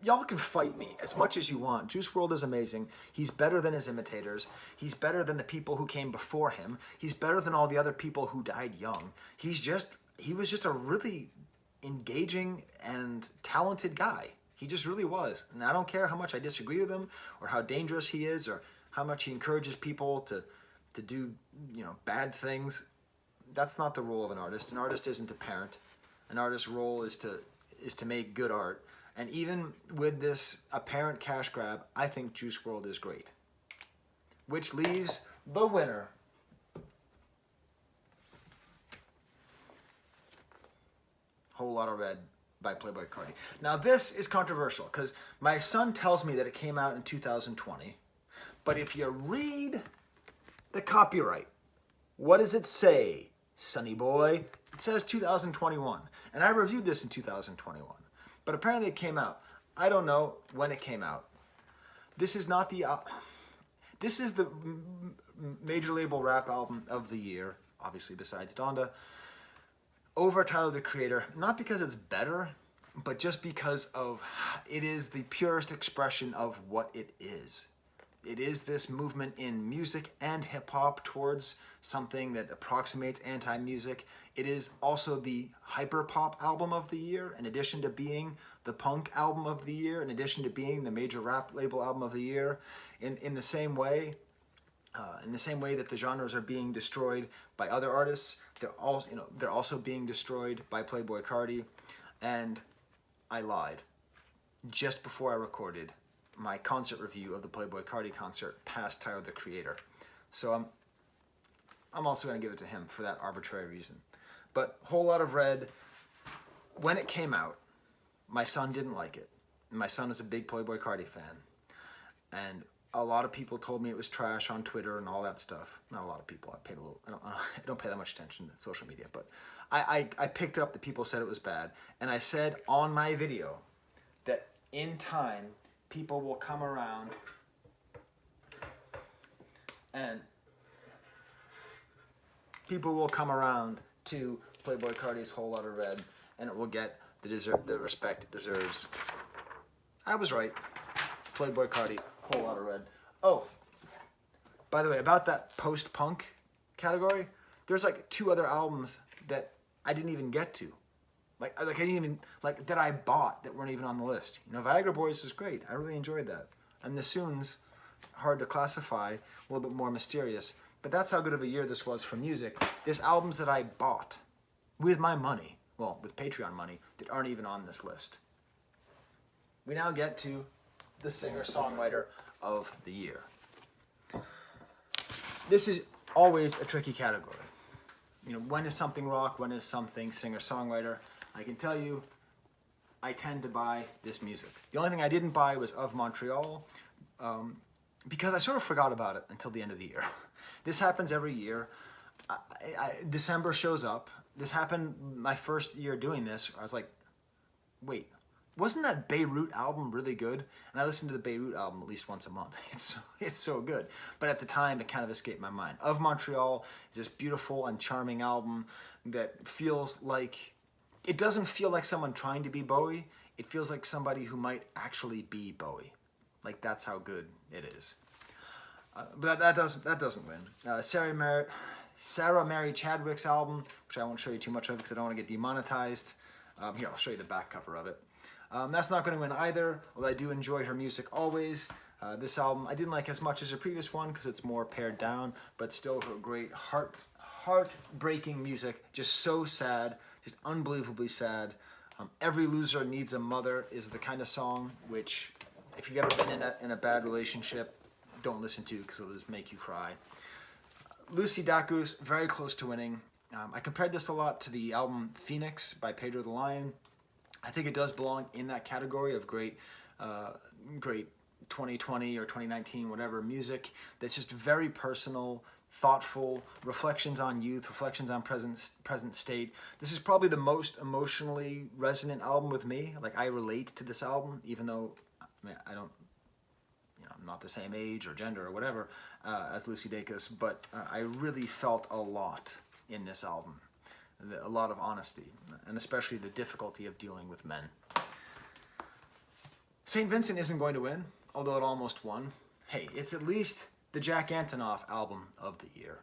y'all can fight me as much as you want. Juice WRLD is amazing. He's better than his imitators. He's better than the people who came before him. He's better than all the other people who died young. He was just a really engaging and talented guy. He just really was. And I don't care how much I disagree with him or how dangerous he is or how much he encourages people to do, bad things. That's not the role of an artist. An artist isn't a parent. An artist's role is to make good art. And even with this apparent cash grab, I think Juice WRLD is great. Which leaves the winner. Whole Lotta Red by Playboi Carti. Now this is controversial because my son tells me that it came out in 2020. But if you read the copyright, what does it say, sonny boy? It says 2021. And I reviewed this in 2021. But apparently it came out. I don't know when it came out. This is not the... This is the major label rap album of the year, obviously besides Donda, over Tyler, the Creator, not because it's better, but just because of it is the purest expression of what it is. It is this movement in music and hip-hop towards something that approximates anti-music. It is also the hyper-pop album of the year, in addition to being the punk album of the year, in addition to being the major rap label album of the year. In the same way that the genres are being destroyed by other artists, they're also being destroyed by Playboi Carti. And I lied just before I recorded my concert review of the Playboi Carti concert past Tyler, the Creator. So I'm also going to give it to him for that arbitrary reason. But Whole Lot of Red, when it came out, my son didn't like it. My son is a big Playboi Carti fan. And a lot of people told me it was trash on Twitter and all that stuff. Not a lot of people. I don't pay that much attention to social media, but I picked up that people said it was bad. And I said on my video that in time, people will come around to Playboi Carti's Whole Lot of Red, and it will get the respect it deserves. I was right. Playboi Carti, Whole Lot of Red. Oh, by the way, about that post-punk category, there's like 2 other albums that I didn't even get to. That I bought that weren't even on the list. You know, Viagra Boys was great. I really enjoyed that. And the Soons, hard to classify, a little bit more mysterious. But that's how good of a year this was for music. There's albums that I bought with my money, well, with Patreon money, that aren't even on this list. We now get to the singer-songwriter of the year. This is always a tricky category. You know, when is something rock? When is something singer-songwriter? I can tell you, I tend to buy this music. The only thing I didn't buy was Of Montreal, because I sort of forgot about it until the end of the year. This happens every year. December shows up. This happened my first year doing this. I was like, wait, wasn't that Beirut album really good? And I listen to the Beirut album at least once a month. It's so good. But at the time, it kind of escaped my mind. Of Montreal is this beautiful and charming album that feels like, it doesn't feel like someone trying to be Bowie. It feels like somebody who might actually be Bowie. Like, that's how good it is. But that doesn't win. Sarah Mary Chadwick's album, which I won't show you too much of because I don't want to get demonetized. Here, I'll show you the back cover of it. That's not going to win either, although I do enjoy her music always. This album I didn't like as much as her previous one because it's more pared down, but still her great heartbreaking music. Just so sad, just unbelievably sad. Every Loser Needs a Mother is the kind of song which, if you've ever been in a bad relationship, don't listen to because it'll just make you cry. Lucy Dacus, very close to winning. I compared this a lot to the album Phoenix by Pedro the Lion. I think it does belong in that category of great 2020 or 2019, whatever, music that's just very personal, thoughtful, reflections on youth, reflections on present state. This is probably the most emotionally resonant album with me. Like, I relate to this album, even though I don't, I'm not the same age or gender or whatever as Lucy Dacus, but I really felt a lot in this album. A lot of honesty, and especially the difficulty of dealing with men. St. Vincent isn't going to win, although it almost won. Hey, it's at least the Jack Antonoff album of the year.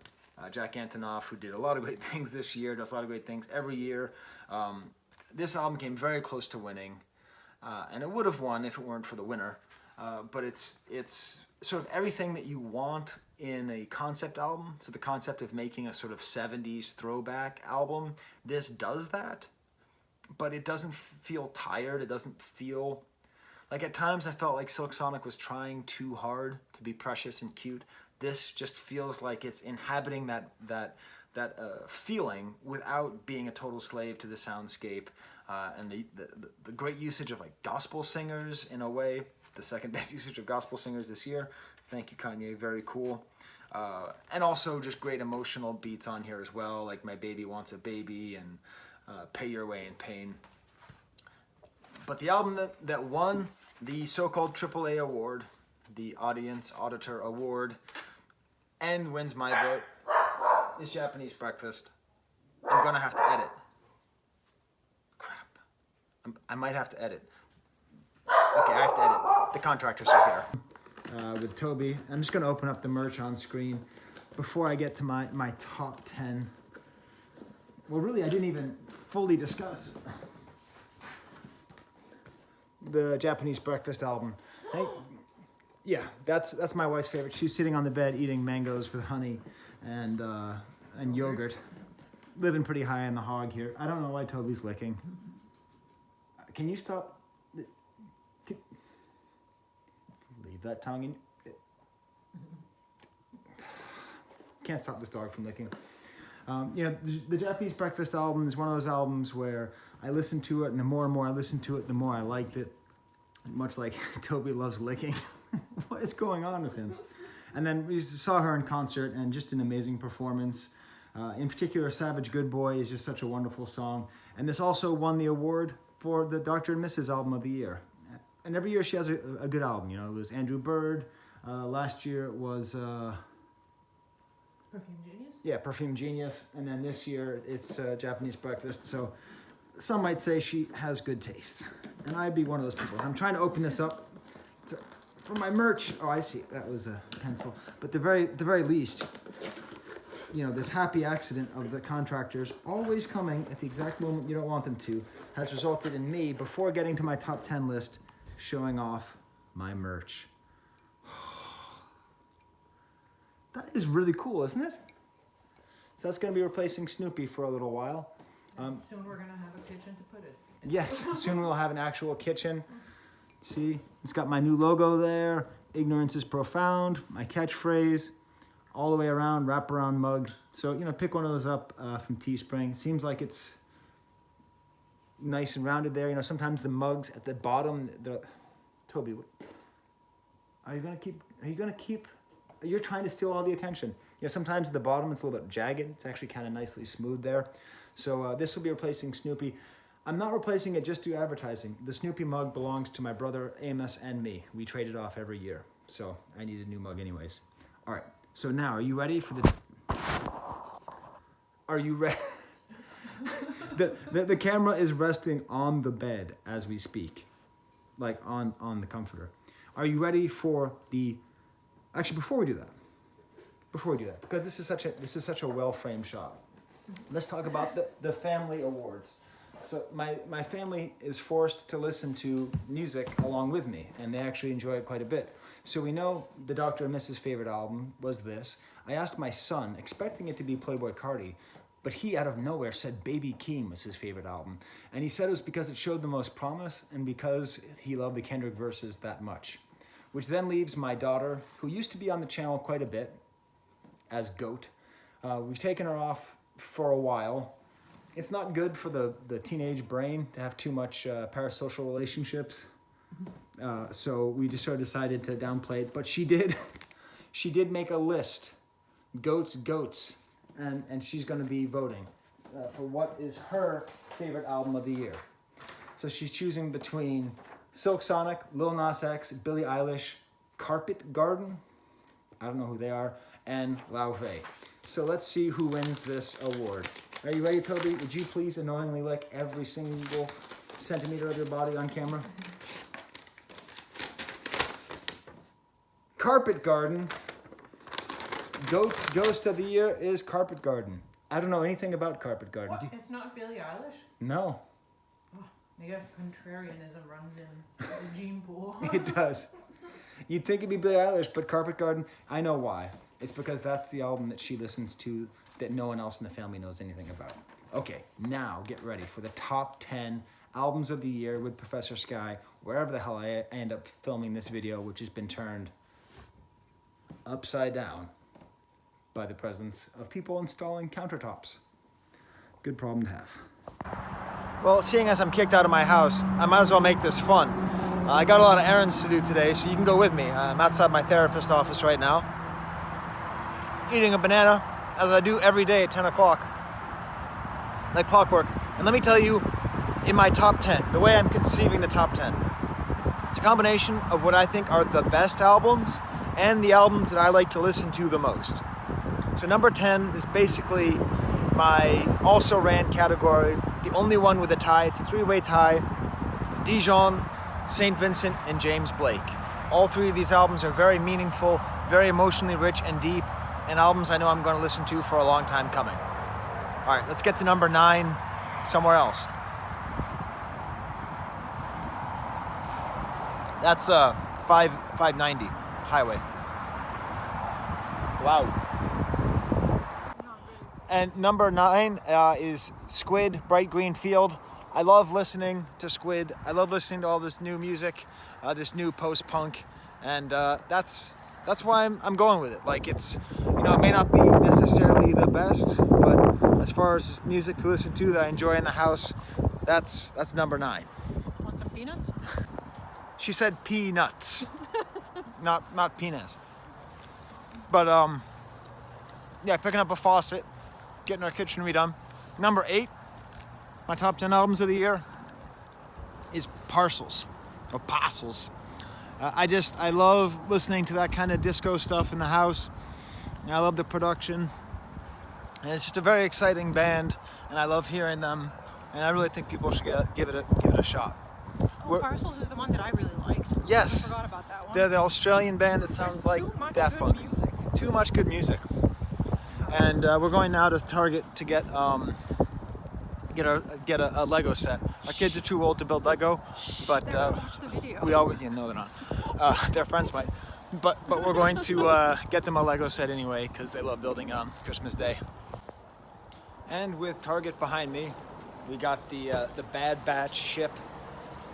Jack Antonoff, who did a lot of great things this year, does a lot of great things every year. This album came very close to winning, and it would have won if it weren't for the winner. But it's sort of everything that you want in a concept album. So the concept of making a sort of 70s throwback album, this does that, but it doesn't feel tired. It doesn't feel like, at times I felt like Silk Sonic was trying too hard to be precious and cute. This just feels like it's inhabiting that feeling without being a total slave to the soundscape, and the great usage of like gospel singers in a way. The second best usage of gospel singers this year. Thank you, Kanye. Very cool. And also just great emotional beats on here as well, like My Baby Wants a Baby and Pay Your Way in Pain. But the album that won the so-called AAA award, the auditor award and wins my vote is Japanese Breakfast. I'm gonna have to edit. Crap. I might have to edit. Okay, I have to edit. The contractors are here. With Toby. I'm just gonna open up the merch on screen before I get to my top 10. Well, really, I didn't even fully discuss the Japanese Breakfast album. Yeah, that's my wife's favorite. She's sitting on the bed eating mangoes with honey and yogurt. Living pretty high on the hog here. I don't know why Toby's licking. Can you stop? Leave that tongue in. Can't stop this dog from licking. The Japanese Breakfast album is one of those albums where I listened to it, and the more and more I listened to it, the more I liked it. Much like Toby loves licking. What is going on with him? And then we saw her in concert, and just an amazing performance. In particular, Savage Good Boy is just such a wonderful song. And this also won the award for the Dr. and Mrs. Album of the Year. And every year she has a good album. It was Andrew Bird. Last year it was... Perfume Genius? Yeah, Perfume Genius. And then this year it's Japanese Breakfast. So some might say she has good taste. And I'd be one of those people. I'm trying to open this up for my merch. Oh, I see. That was a pencil. But the very least, this happy accident of the contractors always coming at the exact moment you don't want them to has resulted in me, before getting to my top 10 list, showing off my merch. That is really cool, isn't it? So that's going to be replacing Snoopy for a little while. Soon we're going to have a kitchen to put it in. Yes, soon we'll have an actual kitchen. See, it's got my new logo there. Ignorance is profound, my catchphrase, all the way around, wraparound mug. So, pick one of those up from Teespring. It seems like it's nice and rounded there. Sometimes the mugs at the bottom, Toby, are you going to keep... You're trying to steal all the attention. Sometimes at the bottom it's a little bit jagged. It's actually kind of nicely smooth there. So this will be replacing Snoopy. I'm not replacing it just to advertising. The Snoopy mug belongs to my brother Amos and me. We trade it off every year. So I need a new mug anyways. All right. So now, are you ready for the... Are you ready? the camera is resting on the bed as we speak. Like on the comforter. Are you ready for the... Actually, before we do that, because this is such a well-framed shot, let's talk about the family awards. So my family is forced to listen to music along with me, and they actually enjoy it quite a bit. So we know the Dr. and Mrs. favorite album was this. I asked my son, expecting it to be Playboi Carti, but he out of nowhere said Baby Keem was his favorite album. And he said it was because it showed the most promise and because he loved the Kendrick verses that much. Which then leaves my daughter, who used to be on the channel quite a bit, as GOAT. We've taken her off for a while. It's not good for the teenage brain to have too much parasocial relationships. So we just sort of decided to downplay it. But she did make a list, GOATs, and she's going to be voting for what is her favorite album of the year. So she's choosing between Silk Sonic, Lil Nas X, Billie Eilish, Carpet Garden, I don't know who they are, and Lauve. So let's see who wins this award. Are you ready, Toby? Would you please annoyingly lick every single centimeter of your body on camera? Carpet Garden. GOAT's Ghost of the Year is Carpet Garden. I don't know anything about Carpet Garden. What? It's not Billie Eilish? No. I guess contrarianism runs in the gene pool. It does. You'd think it'd be Billie Eilish, but Carpet Garden, I know why. It's because that's the album that she listens to that no one else in the family knows anything about. Okay, now get ready for the top 10 albums of the year with Professor Sky, wherever the hell I end up filming this video, which has been turned upside down by the presence of people installing countertops. Good problem to have. Well, seeing as I'm kicked out of my house, I might as well make this fun. I got a lot of errands to do today, so you can go with me. I'm outside my therapist's office right now, eating a banana, as I do every day at 10 o'clock, like clockwork. And let me tell you, in my top 10, the way I'm conceiving the top 10, It's a combination of what I think are the best albums and the albums that I like to listen to the most. So number 10 is basically my also ran category, the only one with a tie. It's a three-way tie. Dijon, St. Vincent, and James Blake. All three of these albums are very meaningful, very emotionally rich and deep, and albums I know I'm going to listen to for a long time coming. All right, let's get to number 9, Somewhere Else. That's 590 highway. Wow. And number 9 is Squid, Bright Green Field. I love listening to Squid. I love listening to all this new music, this new post-punk, and that's why I'm going with it. Like, it's, you know, it may not be necessarily the best, but as far as music to listen to that I enjoy in the house, that's number 9. Want some peanuts? She said peanuts, not penis. But yeah, picking up a faucet, getting our kitchen redone. Number 8, my top 10 albums of the year is Parcels, or Parcels. I love listening to that kind of disco stuff in the house. And I love the production. And it's just a very exciting band, and I love hearing them. And I really think people should give it a shot. Oh, Parcels is the one that I really liked. Yes. I forgot about that one. They're the Australian band that sounds like Daft Punk. Too much good music. And we're going now to Target to get a Lego set. Our kids are too old to build Lego, but watch the video. we always, no, they're not. Their friends might, but we're going to get them a Lego set anyway because they love building on Christmas Day. And with Target behind me, we got the Bad Batch ship.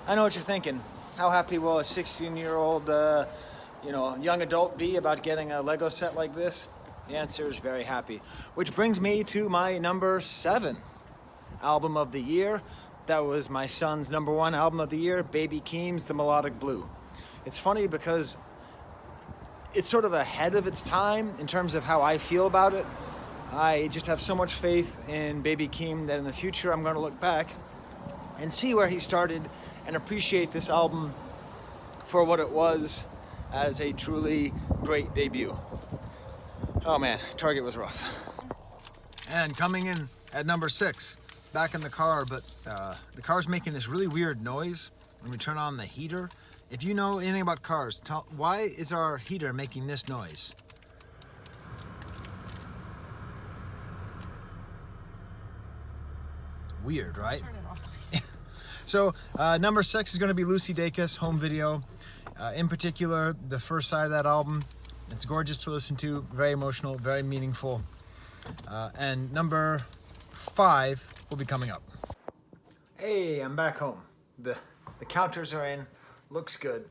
I know what you're thinking. How happy will a 16-year-old, young adult be about getting a Lego set like this? The answer is very happy. Which brings me to my number 7 album of the year. That was my son's number 1 album of the year, Baby Keem's The Melodic Blue. It's funny because it's sort of ahead of its time in terms of how I feel about it. I just have so much faith in Baby Keem that in the future I'm going to look back and see where he started and appreciate this album for what it was as a truly great debut. Oh man, Target was rough. And coming in at number 6, back in the car, but the car's making this really weird noise when we turn on the heater. If you know anything about cars, why is our heater making this noise? Weird, right? Turn it off, please. So number 6 is going to be Lucy Dacus, Home Video. In particular, the first side of that album. It's gorgeous to listen to, very emotional, very meaningful. And number 5 will be coming up. Hey, I'm back home. The counters are in, looks good.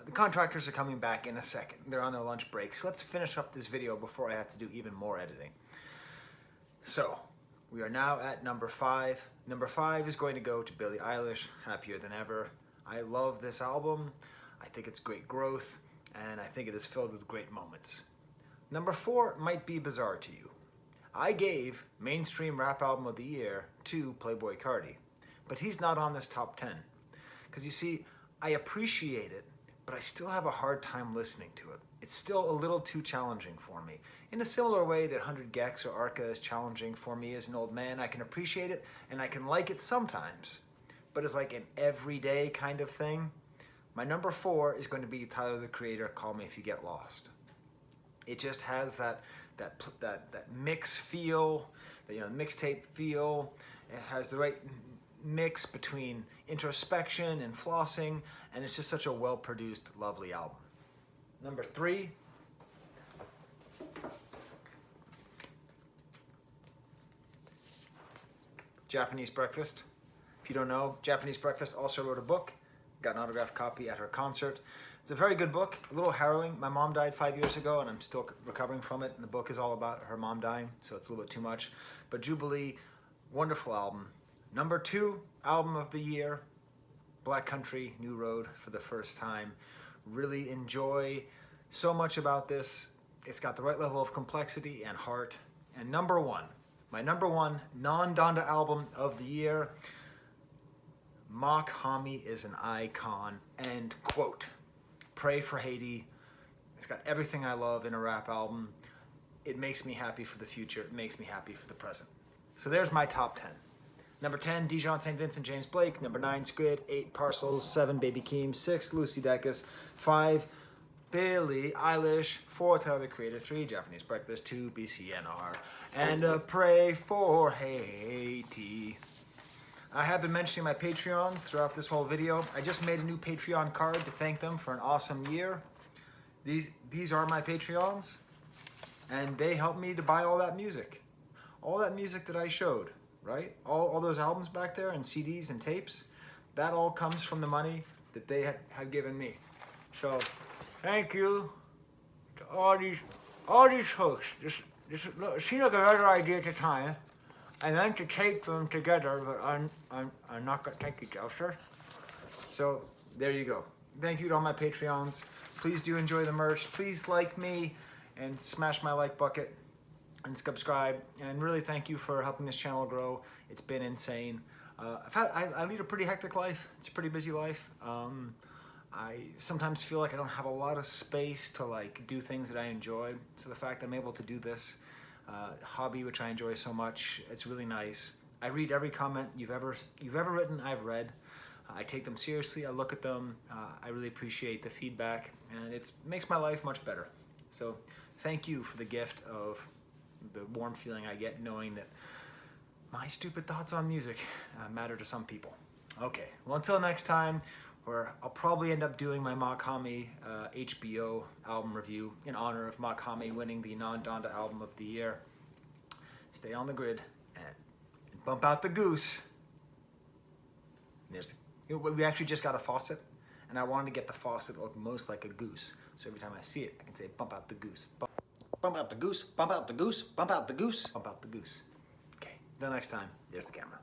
The contractors are coming back in a second. They're on their lunch break. So let's finish up this video before I have to do even more editing. So, we are now at number 5. Number 5 is going to go to Billie Eilish, Happier Than Ever. I love this album. I think it's great growth, and I think it is filled with great moments. Number 4 might be bizarre to you. I gave Mainstream Rap Album of the Year to Playboi Carti, but he's not on this top 10. Because you see, I appreciate it, but I still have a hard time listening to it. It's still a little too challenging for me. In a similar way that 100 gecs or Arca is challenging for me as an old man, I can appreciate it and I can like it sometimes, but it's like an everyday kind of thing. My number 4 is going to be Tyler, the Creator, Call Me If You Get Lost. It just has that mix feel, mixtape feel. It has the right mix between introspection and flossing, and it's just such a well-produced, lovely album. Number 3, Japanese Breakfast. If you don't know, Japanese Breakfast also wrote a book. Got an autographed copy at her concert. It's a very good book, a little harrowing. My mom died 5 years ago and I'm still recovering from it. And the book is all about her mom dying, so it's a little bit too much. But Jubilee, wonderful album. Number 2, album of the year, Black Country, New Road for the first time. Really enjoy so much about this. It's got the right level of complexity and heart. And number 1, my number 1 non-Donda album of the year, Mock Homie is an icon, end quote. Pray for Haiti. It's got everything I love in a rap album. It makes me happy for the future. It makes me happy for the present. So there's my top 10. Number 10, Dijon St. Vincent, James Blake. Number 9, Squid. 8, Parcels. 7, Baby Keem. 6, Lucy Dacus. 5, Billie Eilish. 4, Tyler the Creator. 3, Japanese Breakfast. 2, BCNR. And Pray for Haiti. I have been mentioning my Patreons throughout this whole video. I just made a new Patreon card to thank them for an awesome year. These are my Patreons, and they helped me to buy all that music. All that music that I showed, right? All those albums back there and CDs and tapes, that all comes from the money that they have given me. So, thank you to all these folks. This seemed like a better idea at the time. And then to tape them together, but I'm not gonna thank you, Joster. So there you go. Thank you to all my Patreons. Please do enjoy the merch. Please like me and smash my like bucket and subscribe. And really thank you for helping this channel grow. It's been insane. I lead a pretty hectic life. It's a pretty busy life. I sometimes feel like I don't have a lot of space to like do things that I enjoy. So the fact that I'm able to do this hobby, which I enjoy so much, it's really nice. I read every comment you've ever written. I've read. I take them seriously. I look at them. I really appreciate the feedback, and it makes my life much better. So thank you for the gift of the warm feeling I get knowing that my stupid thoughts on music matter to some people. Okay, well, until next time, where I'll probably end up doing my Mock Homie HBO album review in honor of Mock Homie winning the Non-Donda Album of the Year. Stay on the grid and bump out the goose. We actually just got a faucet, and I wanted to get the faucet to look most like a goose. So every time I see it, I can say, bump out the goose. Bump out the goose, bump out the goose, bump out the goose, bump out the goose. Okay, until next time, there's the camera.